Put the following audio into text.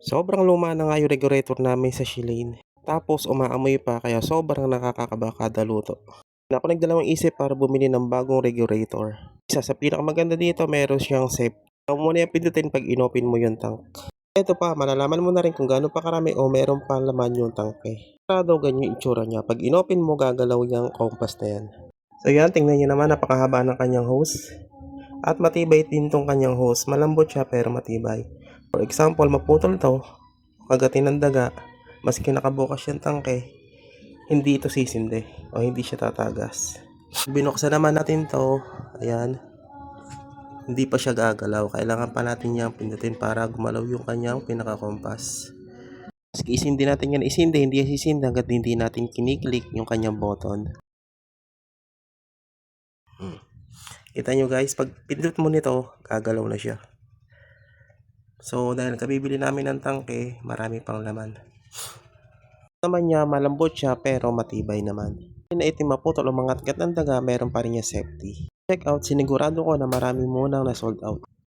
Sobrang luma na nga yung regulator namin sa Shilane. Tapos umaamoy pa kaya sobrang nakakakaba kada luto. Na ako nagdalawang isip para bumili ng bagong regulator. Isa sa pinakamaganda dito meron siyang safe. Huwag mo na yung pindutin pag inopin mo yung tank. Ito pa, malalaman mo na rin kung gaano pa karami o meron pa laman yung tangke. Sarado ganyan yung itsura niya. Pag inopin mo, gagalaw yung compass na yan. So yan, tingnan niyo naman, napakahaba ng kanyang hose. At matibay din tong kanyang hose. Malambot siya pero matibay. For example, maputol to, kagatin ng daga, maski nakabukas yung tangke, hindi ito sisindi o hindi siya tatagas. Binuksan naman natin to, ayan, hindi pa siya gagalaw. Kailangan pa natin niyang pindutin para gumalaw yung kanyang pinaka-compass. Maski isindi natin yan, hindi yan sisindi hanggat hindi natin kiniklik yung kanyang button. Kita nyo guys, pag pindot mo nito, gagalaw na siya. So dahil kabibili namin ng tangke, marami pang laman. Naman niya, malambot siya pero matibay naman. Na itim maputol o mangatgat ng daga, meron pa rin niya safety. Check out, sinigurado ko na marami munang na sold out.